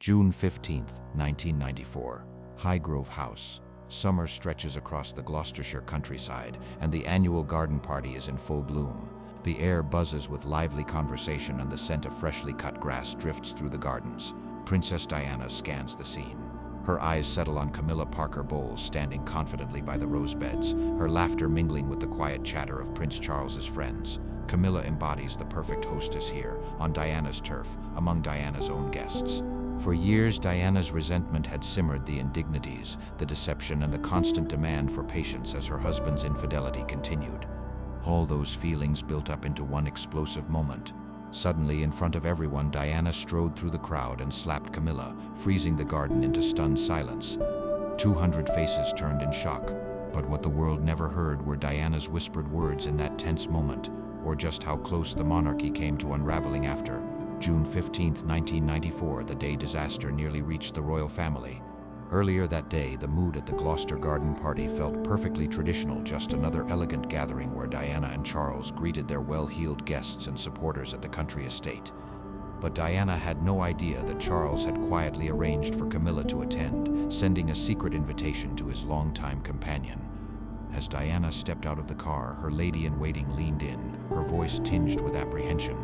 June 15th, 1994. Highgrove House. Summer stretches across the Gloucestershire countryside, and the annual garden party is in full bloom. The air buzzes with lively conversation, and the scent of freshly cut grass drifts through the gardens. Princess Diana scans the scene. Her eyes settle on Camilla Parker Bowles standing confidently by the rose beds, her laughter mingling with the quiet chatter of Prince Charles's friends. Camilla embodies the perfect hostess here, on Diana's turf, among Diana's own guests. For years, Diana's resentment had simmered, the indignities, the deception, and the constant demand for patience as her husband's infidelity continued. All those feelings built up into one explosive moment. Suddenly, in front of everyone, Diana strode through the crowd and slapped Camilla, freezing the garden into stunned silence. 200 faces turned in shock, but what the world never heard were Diana's whispered words in that tense moment, or just how close the monarchy came to unraveling after. June 15, 1994, the day disaster nearly reached the royal family. Earlier that day, the mood at the Gloucester garden party felt perfectly traditional, just another elegant gathering where Diana and Charles greeted their well-heeled guests and supporters at the country estate. But Diana had no idea that Charles had quietly arranged for Camilla to attend, sending a secret invitation to his longtime companion. As Diana stepped out of the car, her lady-in-waiting leaned in, her voice tinged with apprehension.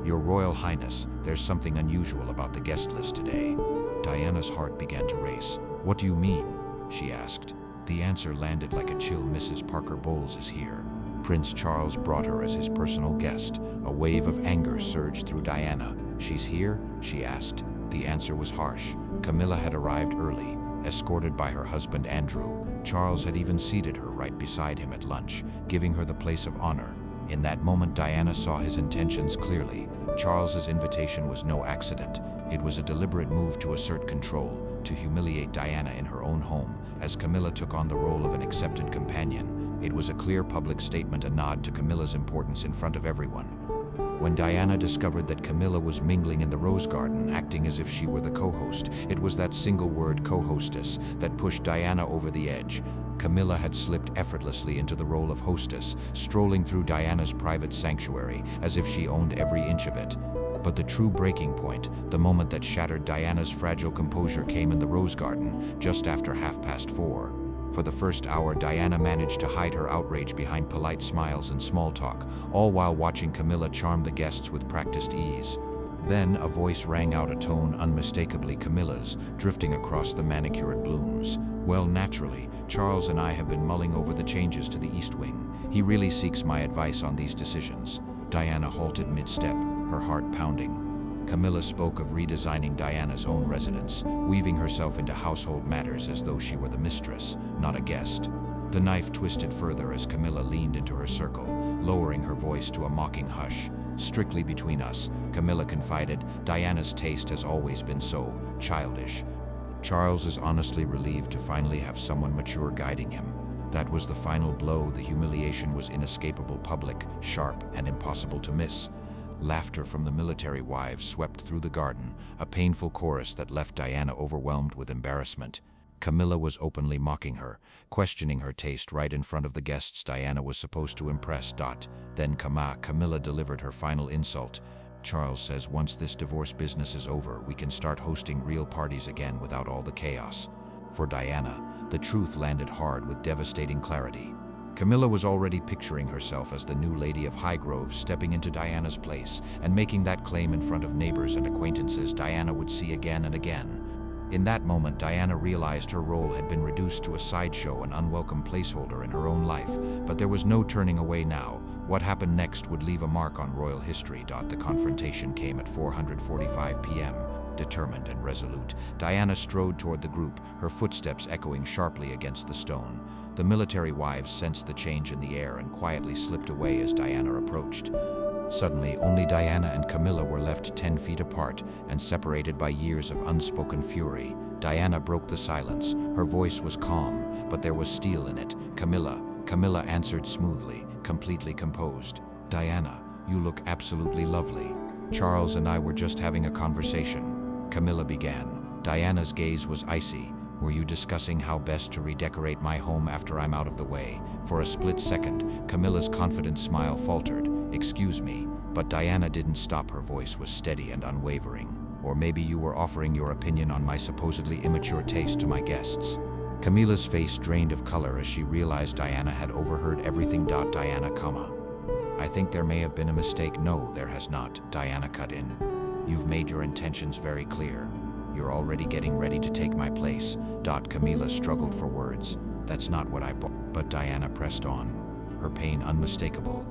"Your Royal Highness, there's something unusual about the guest list today." Diana's heart began to race. "What do you mean?" she asked. The answer landed like a chill. "Mrs. Parker Bowles is here." Prince Charles brought her as his personal guest. A wave of anger surged through Diana. "She's here?" she asked. The answer was harsh. Camilla had arrived early, escorted by her husband Andrew. Charles had even seated her right beside him at lunch, giving her the place of honor. In that moment, Diana saw his intentions clearly. Charles's invitation was no accident. It was a deliberate move to assert control, to humiliate Diana in her own home, as Camilla took on the role of an accepted companion. It was a clear public statement, a nod to Camilla's importance in front of everyone. When Diana discovered that Camilla was mingling in the rose garden, acting as if she were the co-host, it was that single word, co-hostess, that pushed Diana over the edge. Camilla had slipped effortlessly into the role of hostess, strolling through Diana's private sanctuary as if she owned every inch of it. But the true breaking point, the moment that shattered Diana's fragile composure, came in the rose garden, just after 4:30. For the first hour, Diana managed to hide her outrage behind polite smiles and small talk, all while watching Camilla charm the guests with practiced ease. Then a voice rang out, a tone unmistakably Camilla's, drifting across the manicured blooms. "Well, naturally, Charles and I have been mulling over the changes to the East Wing. He really seeks my advice on these decisions." Diana halted mid-step, her heart pounding. Camilla spoke of redesigning Diana's own residence, weaving herself into household matters as though she were the mistress, not a guest. The knife twisted further as Camilla leaned into her circle, lowering her voice to a mocking hush. "Strictly between us," Camilla confided, "Diana's taste has always been so childish." Charles is honestly relieved to finally have someone mature guiding him. That was the final blow. The humiliation was inescapable, public, sharp, and impossible to miss. Laughter from the military wives swept through the garden, a painful chorus that left Diana overwhelmed with embarrassment. Camilla was openly mocking her, questioning her taste right in front of the guests Diana was supposed to impress. Then Camilla delivered her final insult. "Charles says once this divorce business is over, we can start hosting real parties again without all the chaos." For Diana, the truth landed hard with devastating clarity. Camilla was already picturing herself as the new Lady of Highgrove, stepping into Diana's place and making that claim in front of neighbors and acquaintances Diana would see again and again. In that moment, Diana realized her role had been reduced to a sideshow, an unwelcome placeholder in her own life. But there was no turning away now. What happened next would leave a mark on royal history. The confrontation came at 4:45 p.m. Determined and resolute, Diana strode toward the group, her footsteps echoing sharply against the stone. The military wives sensed the change in the air and quietly slipped away as Diana approached. Suddenly, only Diana and Camilla were left 10 feet apart and separated by years of unspoken fury. Diana broke the silence. Her voice was calm, but there was steel in it. Camilla answered smoothly, completely composed. "Diana, you look absolutely lovely. Charles and I were just having a conversation." Camilla began. Diana's gaze was icy. "Were you discussing how best to redecorate my home after I'm out of the way?" For a split second, Camilla's confident smile faltered. "Excuse me," but Diana didn't stop. Her voice was steady and unwavering. Or maybe you were offering your opinion on my supposedly immature taste to my guests." Camilla's face drained of color as she realized Diana had overheard everything. Diana, "I think there may have been a mistake." "No, there has not," Diana cut in. "You've made your intentions very clear. You're already getting ready to take my place." Camilla struggled for words. "That's not what I bought." But Diana pressed on, her pain unmistakable.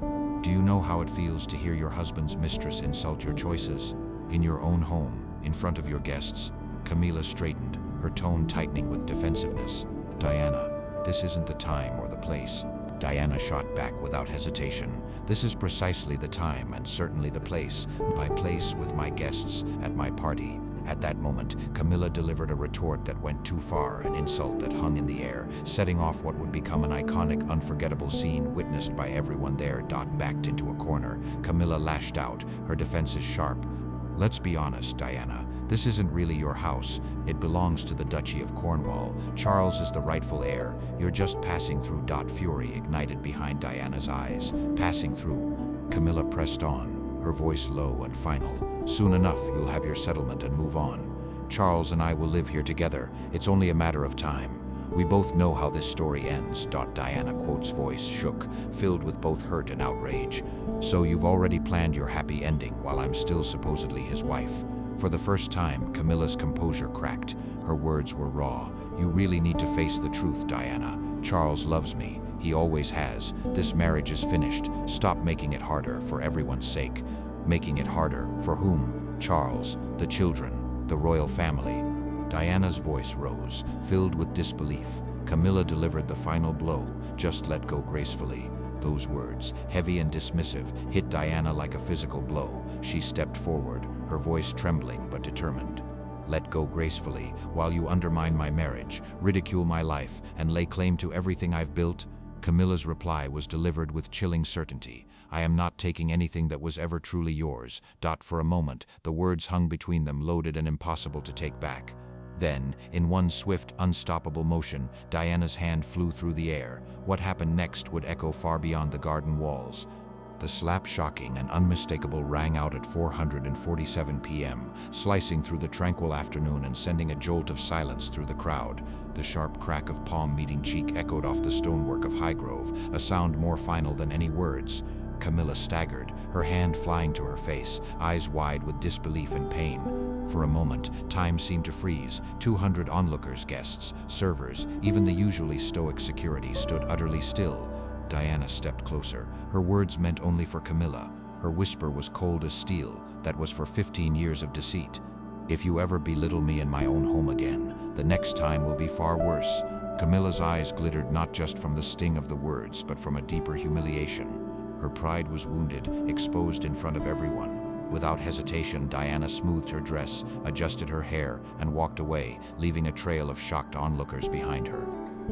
"Do you know how it feels to hear your husband's mistress insult your choices? In your own home, in front of your guests?" Camilla straightened, her tone tightening with defensiveness. "Diana, this isn't the time or the place." Diana shot back without hesitation. "This is precisely the time and certainly the place. My place with my guests at my party." At that moment, Camilla delivered a retort that went too far, an insult that hung in the air, setting off what would become an iconic, unforgettable scene witnessed by everyone there. Backed into a corner, Camilla lashed out, her defenses sharp. "Let's be honest, Diana. This isn't really your house. It belongs to the Duchy of Cornwall. Charles is the rightful heir. You're just passing through." Fury ignited behind Diana's eyes. "Passing through?" Camilla pressed on, her voice low and final. "Soon enough, you'll have your settlement and move on. Charles and I will live here together. It's only a matter of time. We both know how this story ends." Diana's voice shook, filled with both hurt and outrage. "So you've already planned your happy ending while I'm still supposedly his wife?" For the first time, Camilla's composure cracked. Her words were raw. "You really need to face the truth, Diana. Charles loves me. He always has. This marriage is finished. Stop making it harder, for everyone's sake." "Making it harder? For whom?" "Charles, the children, the royal family." Diana's voice rose, filled with disbelief. Camilla delivered the final blow. "Just let go gracefully." Those words, heavy and dismissive, hit Diana like a physical blow. She stepped forward, her voice trembling but determined. "Let go gracefully, while you undermine my marriage, ridicule my life, and lay claim to everything I've built?" Camilla's reply was delivered with chilling certainty. "I am not taking anything that was ever truly yours." For a moment, the words hung between them, loaded and impossible to take back. Then, in one swift, unstoppable motion, Diana's hand flew through the air. What happened next would echo far beyond the garden walls. The slap, shocking and unmistakable, rang out at 4:47 p.m., slicing through the tranquil afternoon and sending a jolt of silence through the crowd. The sharp crack of palm meeting cheek echoed off the stonework of Highgrove, a sound more final than any words. Camilla staggered, her hand flying to her face, eyes wide with disbelief and pain. For a moment, time seemed to freeze. 200 onlookers, guests, servers, even the usually stoic security stood utterly still. Diana stepped closer. Her words meant only for Camilla. Her whisper was cold as steel. "That was for 15 years of deceit. If you ever belittle me in my own home again, the next time will be far worse." Camilla's eyes glittered not just from the sting of the words, but from a deeper humiliation. Her pride was wounded, exposed in front of everyone. Without hesitation, Diana smoothed her dress, adjusted her hair, and walked away, leaving a trail of shocked onlookers behind her.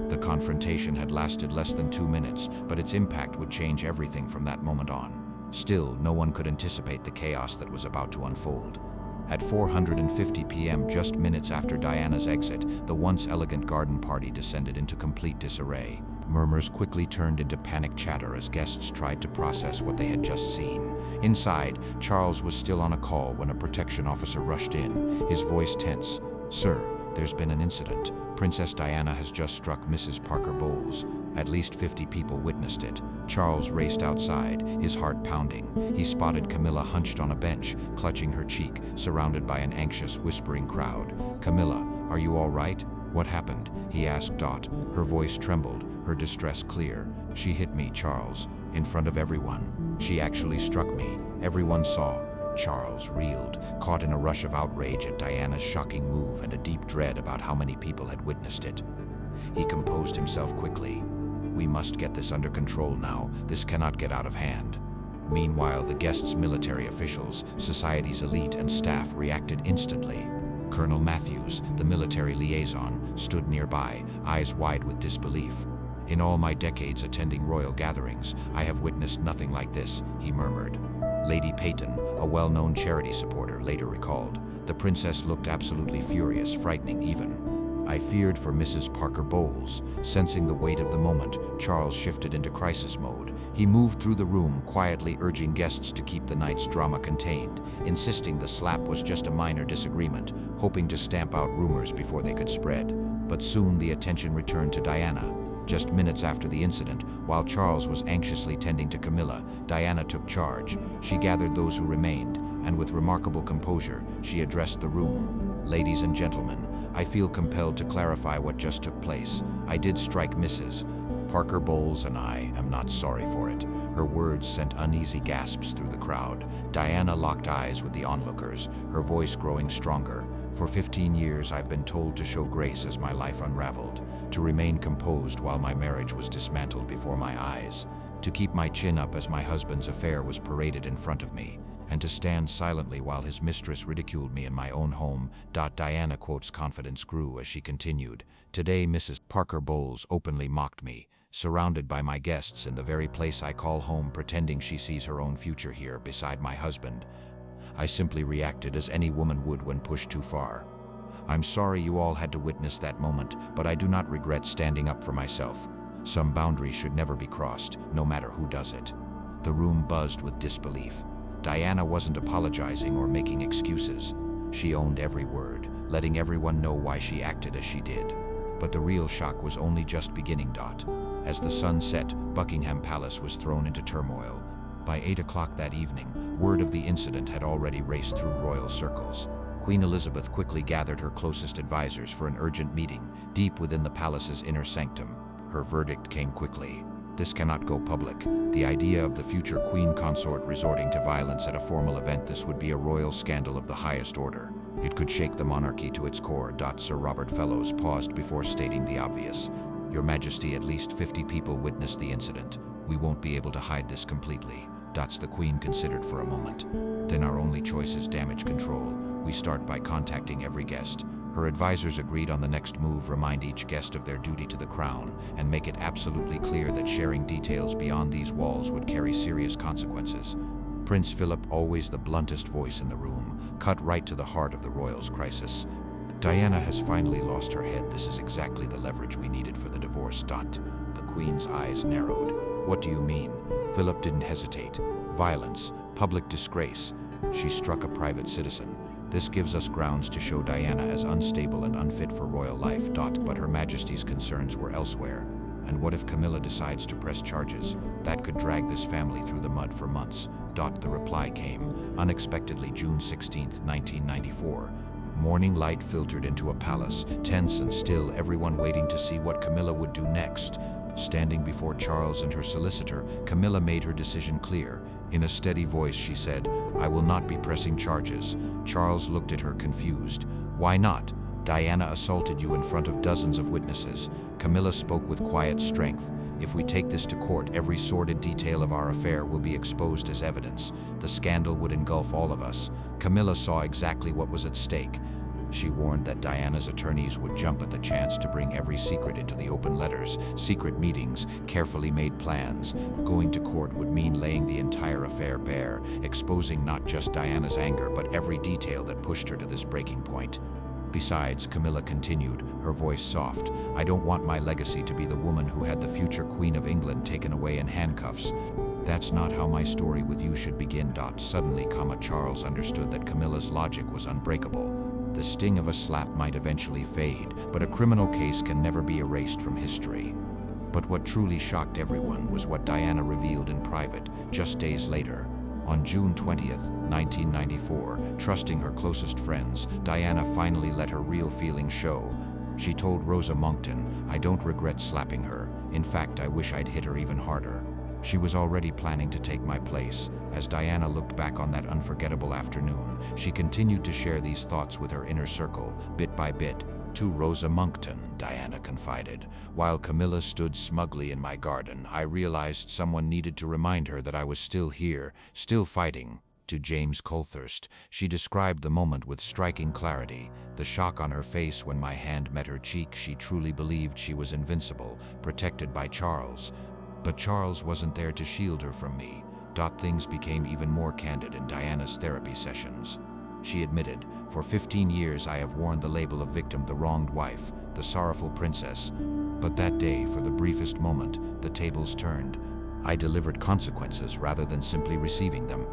The confrontation had lasted less than 2 minutes, but its impact would change everything from that moment on. Still, no one could anticipate the chaos that was about to unfold. At 4:50 p.m., just minutes after Diana's exit, the once elegant garden party descended into complete disarray. Murmurs quickly turned into panic chatter as guests tried to process what they had just seen. Inside, Charles was still on a call when a protection officer rushed in, his voice tense. "Sir, there's been an incident. Princess Diana has just struck Mrs. Parker Bowles. At least 50 people witnessed it." Charles raced outside, his heart pounding. He spotted Camilla hunched on a bench, clutching her cheek, surrounded by an anxious, whispering crowd. "Camilla, are you all right? What happened?" he asked. Her voice trembled, her distress clear. "She hit me, Charles, in front of everyone. She actually struck me. Everyone saw." Charles reeled, caught in a rush of outrage at Diana's shocking move and a deep dread about how many people had witnessed it. He composed himself quickly. "We must get this under control now. This cannot get out of hand." Meanwhile, the guests' military officials, society's elite and staff reacted instantly. Colonel Matthews, the military liaison, stood nearby, eyes wide with disbelief. "In all my decades attending royal gatherings, I have witnessed nothing like this," he murmured. Lady Peyton, a well-known charity supporter, later recalled, "The princess looked absolutely furious, frightening even. I feared for Mrs. Parker Bowles. Sensing the weight of the moment, Charles shifted into crisis mode. He moved through the room, quietly urging guests to keep the night's drama contained, insisting the slap was just a minor disagreement, hoping to stamp out rumors before they could spread. But soon the attention returned to Diana. Just minutes after the incident, while Charles was anxiously tending to Camilla, Diana took charge. She gathered those who remained, and with remarkable composure, she addressed the room. "Ladies and gentlemen, I feel compelled to clarify what just took place. I did strike Mrs. Parker Bowles, and I am not sorry for it." Her words sent uneasy gasps through the crowd. Diana locked eyes with the onlookers, her voice growing stronger. "For 15 years I've been told to show grace as my life unraveled, to remain composed while my marriage was dismantled before my eyes, to keep my chin up as my husband's affair was paraded in front of me, and to stand silently while his mistress ridiculed me in my own home." Diana quotes confidence grew as she continued. "Today Mrs. Parker Bowles openly mocked me, surrounded by my guests in the very place I call home, pretending she sees her own future here beside my husband. I simply reacted as any woman would when pushed too far. I'm sorry you all had to witness that moment, but I do not regret standing up for myself. Some boundaries should never be crossed, no matter who does it." The room buzzed with disbelief. Diana wasn't apologizing or making excuses. She owned every word, letting everyone know why she acted as she did. But the real shock was only just beginning. As the sun set, Buckingham Palace was thrown into turmoil. By 8 o'clock that evening, word of the incident had already raced through royal circles. Queen Elizabeth quickly gathered her closest advisors for an urgent meeting, deep within the palace's inner sanctum. Her verdict came quickly. "This cannot go public. The idea of the future queen consort resorting to violence at a formal event, this would be a royal scandal of the highest order. It could shake the monarchy to its core." Sir Robert Fellows paused before stating the obvious. "Your Majesty, at least 50 people witnessed the incident. We won't be able to hide this completely." The Queen considered for a moment. "Then our only choice is damage control. We start by contacting every guest." Her advisors agreed on the next move: remind each guest of their duty to the crown, and make it absolutely clear that sharing details beyond these walls would carry serious consequences. Prince Philip, always the bluntest voice in the room, cut right to the heart of the royals' crisis. "Diana has finally lost her head. This is exactly the leverage we needed for the divorce." The Queen's eyes narrowed. "What do you mean?" Philip didn't hesitate. "Violence, public disgrace. She struck a private citizen. This gives us grounds to show Diana as unstable and unfit for royal life." But Her Majesty's concerns were elsewhere. "And what if Camilla decides to press charges? That could drag this family through the mud for months." The reply came, unexpectedly, June 16, 1994. Morning light filtered into a palace, tense and still, everyone waiting to see what Camilla would do next. Standing before Charles and her solicitor, Camilla made her decision clear. In a steady voice she said, "I will not be pressing charges." Charles looked at her confused. "Why not? Diana assaulted you in front of dozens of witnesses." Camilla spoke with quiet strength. "If we take this to court, every sordid detail of our affair will be exposed as evidence. The scandal would engulf all of us." Camilla saw exactly what was at stake. She warned that Diana's attorneys would jump at the chance to bring every secret into the open: letters, secret meetings, carefully made plans. Going to court would mean laying the entire affair bare, exposing not just Diana's anger but every detail that pushed her to this breaking point. "Besides," Camilla continued, her voice soft, "I don't want my legacy to be the woman who had the future Queen of England taken away in handcuffs. That's not how my story with you should begin." Suddenly, Charles understood that Camilla's logic was unbreakable. The sting of a slap might eventually fade, but a criminal case can never be erased from history. But what truly shocked everyone was what Diana revealed in private, just days later. On June 20th, 1994, trusting her closest friends, Diana finally let her real feelings show. She told Rosa Monckton, "I don't regret slapping her. In fact, I wish I'd hit her even harder." She was already planning to take my place. As Diana looked back on that unforgettable afternoon, she continued to share these thoughts with her inner circle, bit by bit. "To Rosa Monckton," Diana confided, "while Camilla stood smugly in my garden, I realized someone needed to remind her that I was still here, still fighting." To James Colthurst, she described the moment with striking clarity. "The shock on her face when my hand met her cheek, she truly believed she was invincible, protected by Charles. But Charles wasn't there to shield her from me." Things became even more candid in Diana's therapy sessions. She admitted, "For 15 years I have worn the label of victim, the wronged wife. the sorrowful princess. But that day, for the briefest moment, the tables turned. I delivered consequences rather than simply receiving them.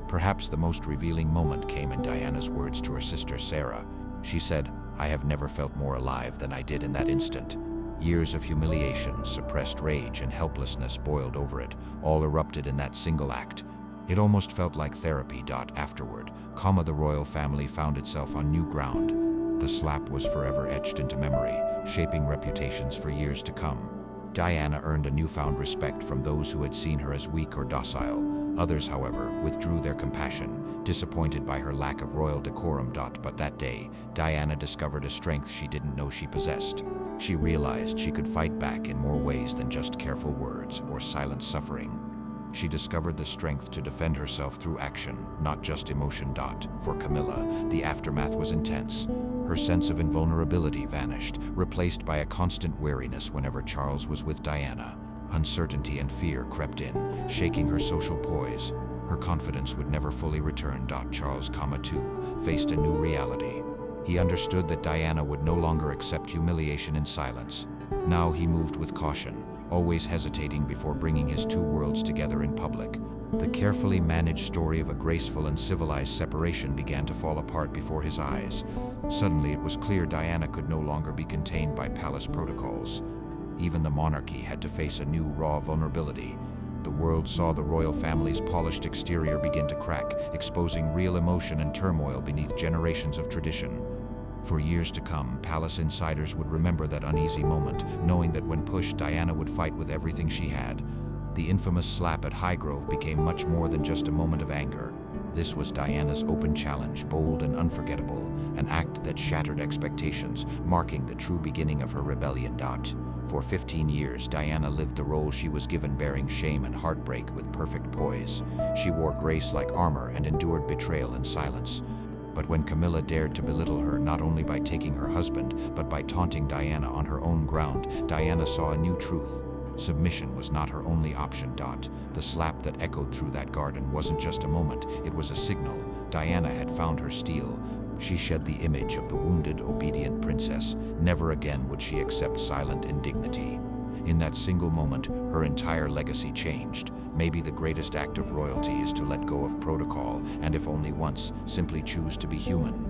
Perhaps the most revealing moment came in Diana's words to her sister Sarah. She said, "I have never felt more alive than I did in that instant." Years of humiliation, suppressed rage, and helplessness boiled over it, all erupted in that single act. It almost felt like therapy. Afterward, the royal family found itself on new ground. The slap was forever etched into memory, shaping reputations for years to come. Diana earned a newfound respect from those who had seen her as weak or docile. Others, however, withdrew their compassion, disappointed by her lack of royal decorum. But that day, Diana discovered a strength she didn't know she possessed. She realized she could fight back in more ways than just careful words or silent suffering. She discovered the strength to defend herself through action, not just emotion. For Camilla, the aftermath was intense. Her sense of invulnerability vanished, replaced by a constant wariness whenever Charles was with Diana. Uncertainty and fear crept in, shaking her social poise. Her confidence would never fully return. Charles, too, faced a new reality. He understood that Diana would no longer accept humiliation in silence. Now he moved with caution, always hesitating before bringing his two worlds together in public. The carefully managed story of a graceful and civilized separation began to fall apart before his eyes. Suddenly it was clear Diana could no longer be contained by palace protocols. Even the monarchy had to face a new, raw vulnerability. The world saw the royal family's polished exterior begin to crack, exposing real emotion and turmoil beneath generations of tradition. For years to come, palace insiders would remember that uneasy moment, knowing that when pushed, Diana would fight with everything she had. The infamous slap at Highgrove became much more than just a moment of anger. This was Diana's open challenge, bold and unforgettable, an act that shattered expectations, marking the true beginning of her rebellion. For 15 years, Diana lived the role she was given, bearing shame and heartbreak with perfect poise. She wore grace like armor and endured betrayal in silence. But when Camilla dared to belittle her, not only by taking her husband, but by taunting Diana on her own ground, Diana saw a new truth. Submission was not her only option. The slap that echoed through that garden wasn't just a moment, it was a signal. Diana had found her steel. She shed the image of the wounded, obedient princess. Never again would she accept silent indignity. In that single moment, her entire legacy changed. Maybe the greatest act of royalty is to let go of protocol, and if only once, simply choose to be human.